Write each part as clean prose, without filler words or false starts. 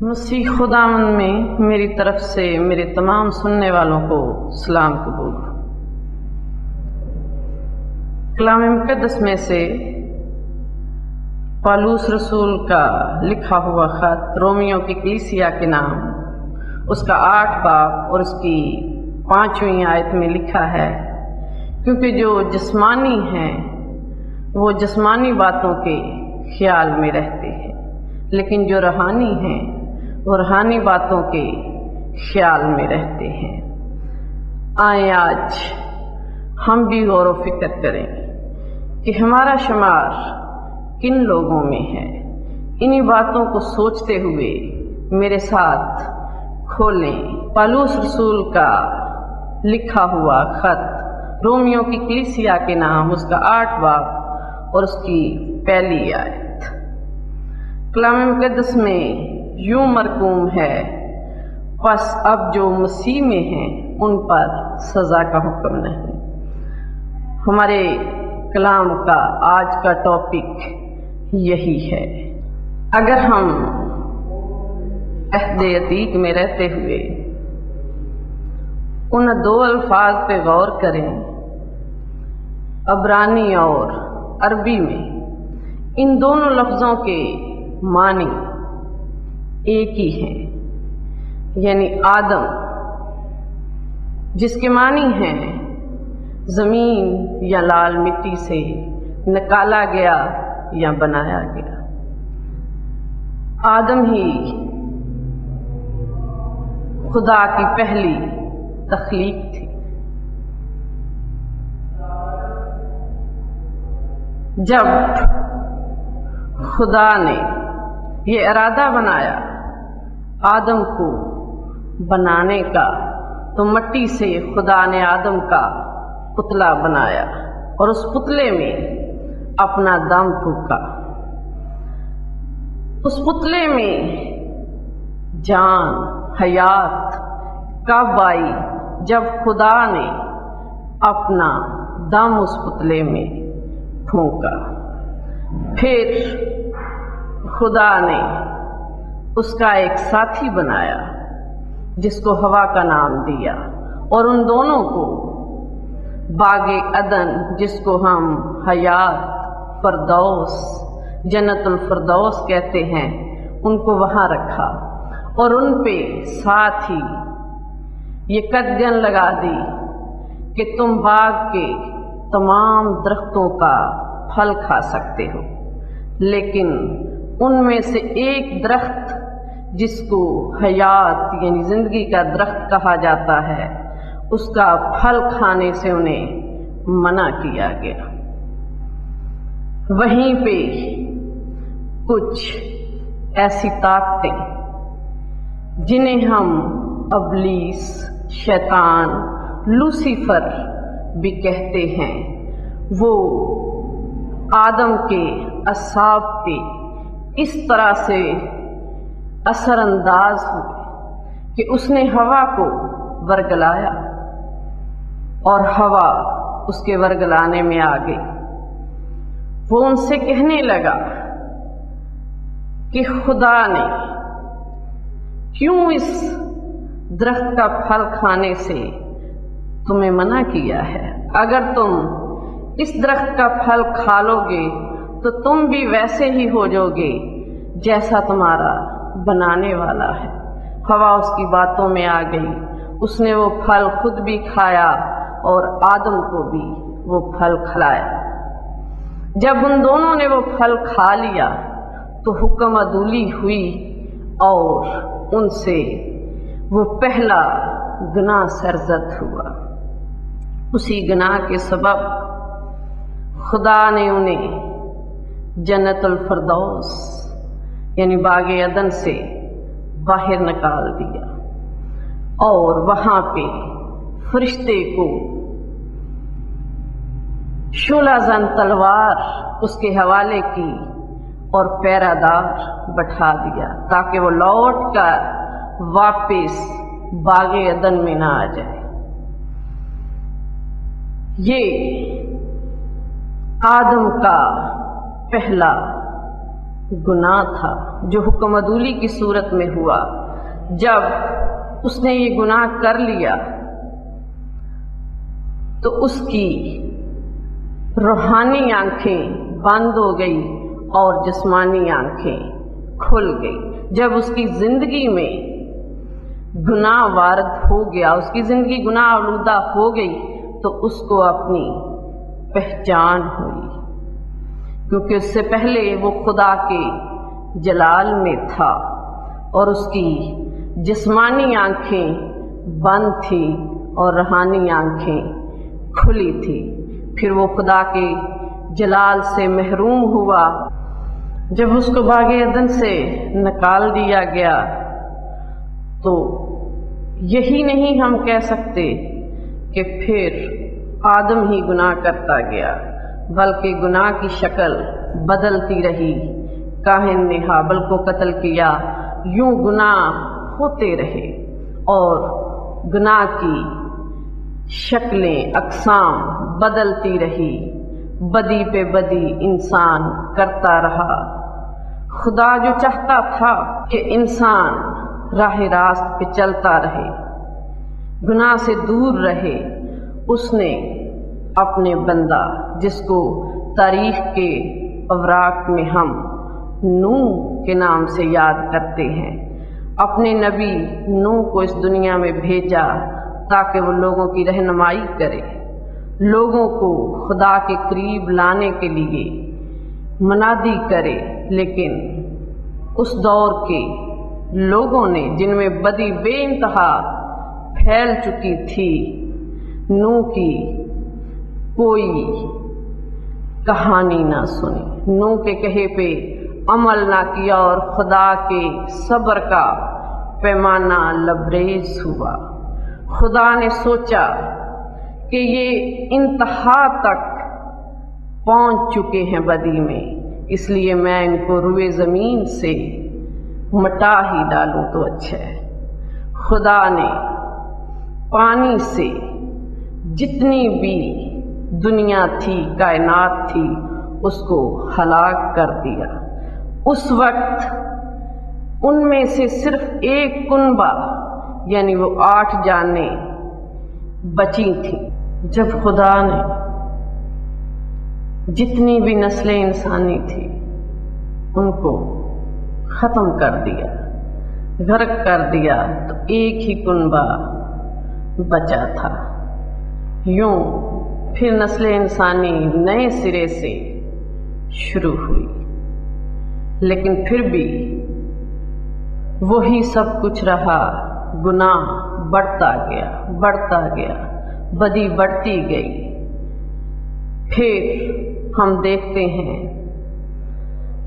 مسیح خداوند میں میری طرف سے میرے تمام سننے والوں کو سلام قبول۔ کلام مقدس میں سے پالوس رسول کا لکھا ہوا خط رومیوں کی کلیسیا کے نام، اس کا 8 باب اور اس کی 5ویں آیت میں لکھا ہے، کیونکہ جو جسمانی ہیں وہ جسمانی باتوں کے خیال میں رہتے ہیں، لیکن جو روحانی ہیں وہ روحانی باتوں کے خیال میں رہتے ہیں۔ آئیں آج ہم بھی غور و فکر کریں کہ ہمارا شمار کن لوگوں میں ہے۔ انہی باتوں کو سوچتے ہوئے میرے ساتھ کھولیں پالوس رسول کا لکھا ہوا خط رومیوں کی کلیسیا کے نام، اس کا 8 باب اور اس کی پہلی آیت۔ کلام مقدس میں یوں مرقوم ہے، پس اب جو مسیح میں ہیں ان پر سزا کا حکم نہیں۔ ہمارے کلام کا آج کا ٹاپک یہی ہے۔ اگر ہم عہد عتیق میں رہتے ہوئے ان 2 الفاظ پہ غور کریں، عبرانی اور عربی میں، ان دونوں لفظوں کے معنی ایک ہی ہیں، یعنی آدم، جس کے معنی ہیں زمین یا لال مٹی سے نکالا گیا یا بنایا گیا۔ آدم ہی خدا کی پہلی تخلیق تھی۔ جب خدا نے یہ ارادہ بنایا آدم کو بنانے کا، تو مٹی سے خدا نے آدم کا پتلا بنایا اور اس پتلے میں اپنا دم پھونکا۔ اس پتلے میں جان، حیات کب آئی؟ جب خدا نے اپنا دم اس پتلے میں پھونکا۔ پھر خدا نے اس کا ایک ساتھی بنایا جس کو ہوا کا نام دیا، اور ان دونوں کو باغ عدن، جس کو ہم حیات، فردوس، جنت الفردوس کہتے ہیں، ان کو وہاں رکھا اور ان پہ ساتھ ہی یہ قدغن لگا دی کہ تم باغ کے تمام درختوں کا پھل کھا سکتے ہو، لیکن ان میں سے ایک درخت جس کو حیات یعنی زندگی کا درخت کہا جاتا ہے، اس کا پھل کھانے سے انہیں منع کیا گیا۔ وہیں پہ کچھ ایسی طاقتیں جنہیں ہم ابلیس، شیطان، لوسیفر بھی کہتے ہیں، وہ آدم کے اعصاب پہ اس طرح سے اثر انداز ہوئے کہ اس نے ہوا کو ورگلایا اور ہوا اس کے ورگلانے میں آ گئی۔ وہ ان سے کہنے لگا کہ خدا نے کیوں اس درخت کا پھل کھانے سے تمہیں منع کیا ہے؟ اگر تم اس درخت کا پھل کھا لو گے تو تم بھی ویسے ہی ہو جاؤ گے جیسا تمہارا بنانے والا ہے۔ ہوا اس کی باتوں میں آ گئی، اس نے وہ پھل خود بھی کھایا اور آدم کو بھی وہ پھل کھلایا۔ جب ان دونوں نے وہ پھل کھا لیا تو حکم عدولی ہوئی اور ان سے وہ پہلا گناہ سرزد ہوا۔ اسی گناہ کے سبب خدا نے انہیں جنت الفردوس یعنی باغ عدن سے باہر نکال دیا اور وہاں پہ فرشتے کو شعلہ زن تلوار اس کے حوالے کی اور پیرا دار بٹھا دیا تاکہ وہ لوٹ کر واپس باغ عدن میں نہ آ جائے۔ یہ آدم کا پہلا گناہ تھا جو حکم عدولی کی صورت میں ہوا۔ جب اس نے یہ گناہ کر لیا تو اس کی روحانی آنکھیں بند ہو گئی اور جسمانی آنکھیں کھل گئی۔ جب اس کی زندگی میں گناہ وارد ہو گیا، اس کی زندگی گناہ آلودہ ہو گئی، تو اس کو اپنی پہچان ہوئی، کیونکہ اس سے پہلے وہ خدا کے جلال میں تھا اور اس کی جسمانی آنکھیں بند تھی اور روحانی آنکھیں کھلی تھی۔ پھر وہ خدا کے جلال سے محروم ہوا۔ جب اس کو باغ عدن سے نکال دیا گیا تو یہی نہیں ہم کہہ سکتے کہ پھر آدم ہی گناہ کرتا گیا، بلکہ گناہ کی شکل بدلتی رہی۔ کاہن نے ہابل کو قتل کیا، یوں گناہ ہوتے رہے اور گناہ کی شکلیں اقسام بدلتی رہی، بدی پہ بدی انسان کرتا رہا۔ خدا جو چاہتا تھا کہ انسان راہ راست پہ چلتا رہے، گناہ سے دور رہے، اس نے اپنے بندہ جس کو تاریخ کے اوراق میں ہم نوح کے نام سے یاد کرتے ہیں، اپنے نبی نوح کو اس دنیا میں بھیجا تاکہ وہ لوگوں کی رہنمائی کرے، لوگوں کو خدا کے قریب لانے کے لیے منادی کرے۔ لیکن اس دور کے لوگوں نے، جن میں بدی بے انتہا پھیل چکی تھی، نوح کی کوئی کہانی نہ سنی، نوح کے کہے پہ عمل نہ کیا اور خدا کے صبر کا پیمانہ لبریز ہوا۔ خدا نے سوچا کہ یہ انتہا تک پہنچ چکے ہیں بدی میں، اس لیے میں ان کو روئے زمین سے مٹا ہی ڈالوں تو اچھا ہے۔ خدا نے پانی سے جتنی بھی دنیا تھی، کائنات تھی، اس کو ہلاک کر دیا۔ اس وقت ان میں سے صرف ایک کنبہ، یعنی وہ 8 جانیں بچی تھیں۔ جب خدا نے جتنی بھی نسلیں انسانی تھی ان کو ختم کر دیا، غرق کر دیا، تو ایک ہی کنبہ بچا تھا۔ یوں پھر نسل انسانی نئے سرے سے شروع ہوئی، لیکن پھر بھی وہی سب کچھ رہا، گناہ بڑھتا گیا، بڑھتا گیا، بدی بڑھتی گئی۔ پھر ہم دیکھتے ہیں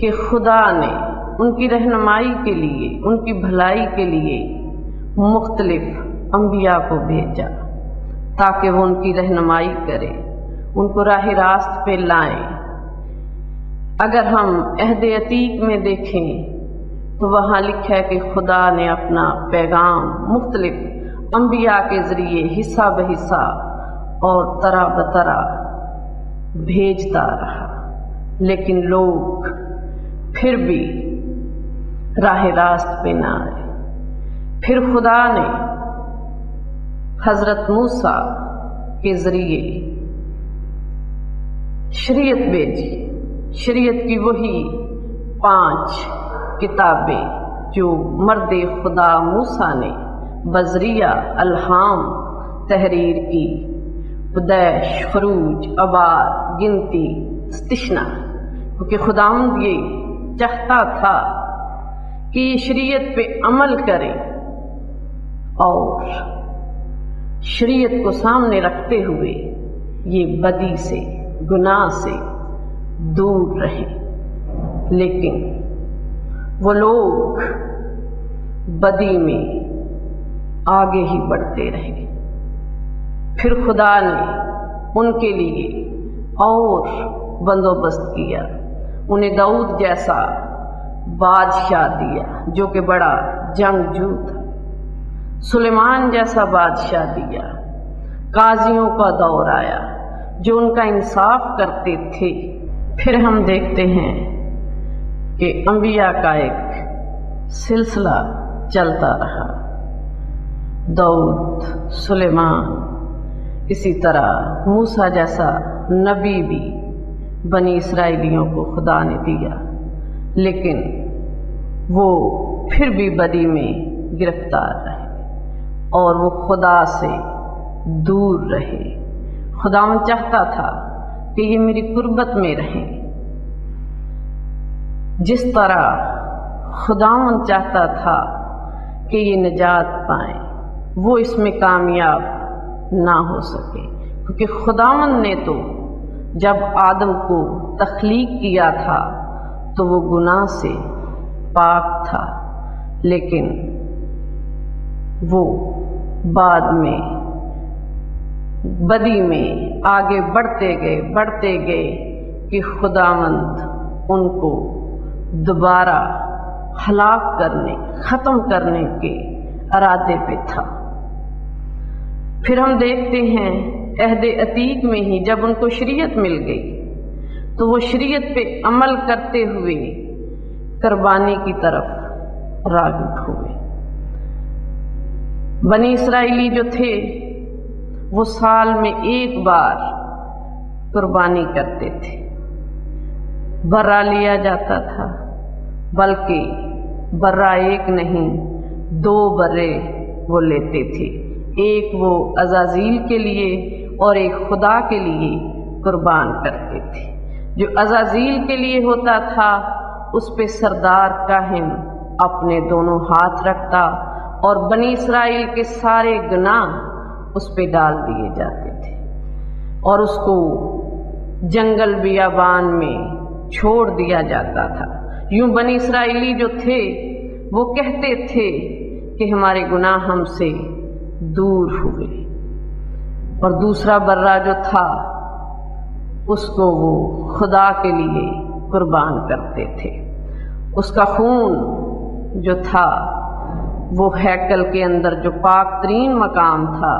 کہ خدا نے ان کی رہنمائی کے لیے، ان کی بھلائی کے لیے مختلف انبیاء کو بھیجا تاکہ وہ ان کی رہنمائی کرے، ان کو راہ راست پہ لائیں۔ اگر ہم عہد عتیق میں دیکھیں تو وہاں لکھا ہے کہ خدا نے اپنا پیغام مختلف انبیاء کے ذریعے حصہ بحصہ اور طرح بطرح بھیجتا رہا، لیکن لوگ پھر بھی راہ راست پہ نہ آئے۔ پھر خدا نے حضرت موسیٰ کے ذریعے شریعت بھیجی، شریعت کی وہی 5 کتابیں جو مرد خدا موسیٰ نے بذریعہ الہام تحریر کی، پیدائش، خروج، ابار، گنتی، استثنا، کیونکہ خداوند یہ چاہتا تھا کہ یہ شریعت پہ عمل کریں اور شریعت کو سامنے رکھتے ہوئے یہ بدی سے، گناہ سے دور رہیں، لیکن وہ لوگ بدی میں آگے ہی بڑھتے رہے۔ پھر خدا نے ان کے لیے اور بندوبست کیا، انہیں داؤد جیسا بادشاہ دیا جو کہ بڑا جنگجو تھا، سلیمان جیسا بادشاہ دیا، قاضیوں کا دور آیا جو ان کا انصاف کرتے تھے۔ پھر ہم دیکھتے ہیں کہ انبیاء کا ایک سلسلہ چلتا رہا۔ داؤد، سلیمان، اسی طرح موسیٰ جیسا نبی بھی بنی اسرائیلیوں کو خدا نے دیا، لیکن وہ پھر بھی بدی میں گرفتار رہے اور وہ خدا سے دور رہے۔ خداوند چاہتا تھا کہ یہ میری قربت میں رہیں، جس طرح خداوند چاہتا تھا کہ یہ نجات پائیں، وہ اس میں کامیاب نہ ہو سکے، کیونکہ خداوند نے تو جب آدم کو تخلیق کیا تھا تو وہ گناہ سے پاک تھا، لیکن وہ بعد میں بدی میں آگے بڑھتے گئے کہ خداوند ان کو دوبارہ ہلاک کرنے، ختم کرنے کے ارادے پہ تھا۔ پھر ہم دیکھتے ہیں عہد عتیق میں ہی جب ان کو شریعت مل گئی تو وہ شریعت پہ عمل کرتے ہوئے قربانی کی طرف راغب ہوئے۔ بنی اسرائیلی جو تھے وہ سال میں ایک بار قربانی کرتے تھے، برا لیا جاتا تھا، بلکہ برا ایک نہیں 2 برے وہ لیتے تھے، ایک وہ عزازیل کے لیے اور ایک خدا کے لیے قربان کرتے تھے۔ جو عزازیل کے لیے ہوتا تھا اس پہ سردار کاہن اپنے دونوں ہاتھ رکھتا اور بنی اسرائیل کے سارے گناہ اس پہ ڈال دیے جاتے تھے اور اس کو جنگل بیابان میں چھوڑ دیا جاتا تھا۔ یوں بنی اسرائیلی جو تھے وہ کہتے تھے کہ ہمارے گناہ ہم سے دور ہوئے، اور دوسرا برا جو تھا اس کو وہ خدا کے لیے قربان کرتے تھے۔ اس کا خون جو تھا وہ ہیکل کے اندر جو پاک ترین مقام تھا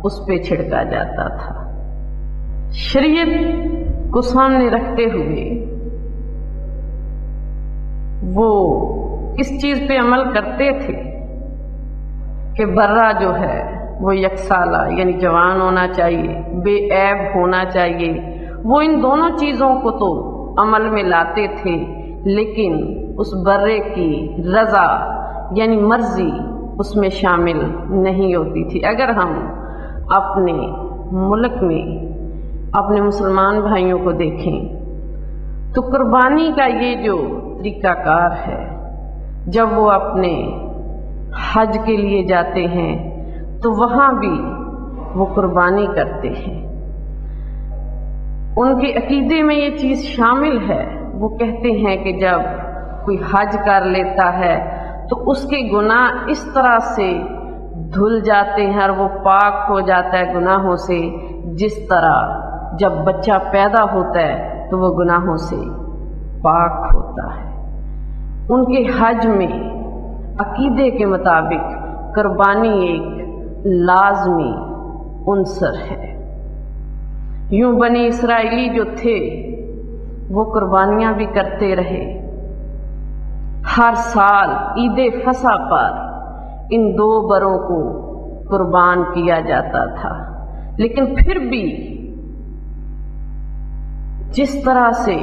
اس پہ چھڑکا جاتا تھا۔ شریعت کو سامنے رکھتے ہوئے وہ اس چیز پہ عمل کرتے تھے کہ برا جو ہے وہ یکسالہ یعنی جوان ہونا چاہیے، بے عیب ہونا چاہیے۔ وہ ان دونوں چیزوں کو تو عمل میں لاتے تھے، لیکن اس برے کی رضا یعنی مرضی اس میں شامل نہیں ہوتی تھی۔ اگر ہم اپنے ملک میں اپنے مسلمان بھائیوں کو دیکھیں تو قربانی کا یہ جو طریقہ کار ہے، جب وہ اپنے حج کے لیے جاتے ہیں تو وہاں بھی وہ قربانی کرتے ہیں۔ ان کے عقیدے میں یہ چیز شامل ہے، وہ کہتے ہیں کہ جب کوئی حج کر لیتا ہے تو اس کے گناہ اس طرح سے دھل جاتے ہیں اور وہ پاک ہو جاتا ہے گناہوں سے، جس طرح جب بچہ پیدا ہوتا ہے تو وہ گناہوں سے پاک ہوتا ہے۔ ان کے حج میں عقیدے کے مطابق قربانی ایک لازمی عنصر ہے۔ یوں بنی اسرائیلی جو تھے وہ قربانیاں بھی کرتے رہے۔ ہر سال عید فصح پر ان 2 بروں کو قربان کیا جاتا تھا، لیکن پھر بھی جس طرح سے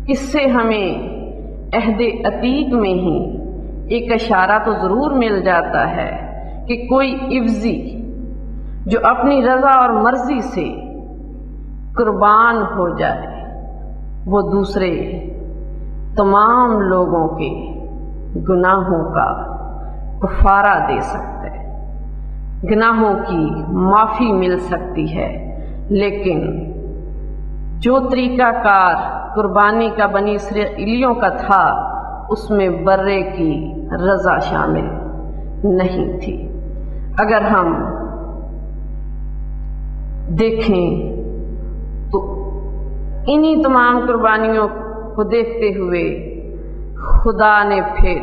اس سے ہمیں عہد عتیق میں ہی ایک اشارہ تو ضرور مل جاتا ہے کہ کوئی عوضی جو اپنی رضا اور مرضی سے قربان ہو جائے وہ دوسرے تمام لوگوں کے گناہوں کا کفارہ دے سکتا ہے، گناہوں کی معافی مل سکتی ہے۔ لیکن جو طریقہ کار قربانی کا بنی اسرائیلیوں کا تھا اس میں برے کی رضا شامل نہیں تھی۔ اگر ہم دیکھیں تو انہی تمام قربانیوں کو دیکھتے ہوئے خدا نے پھر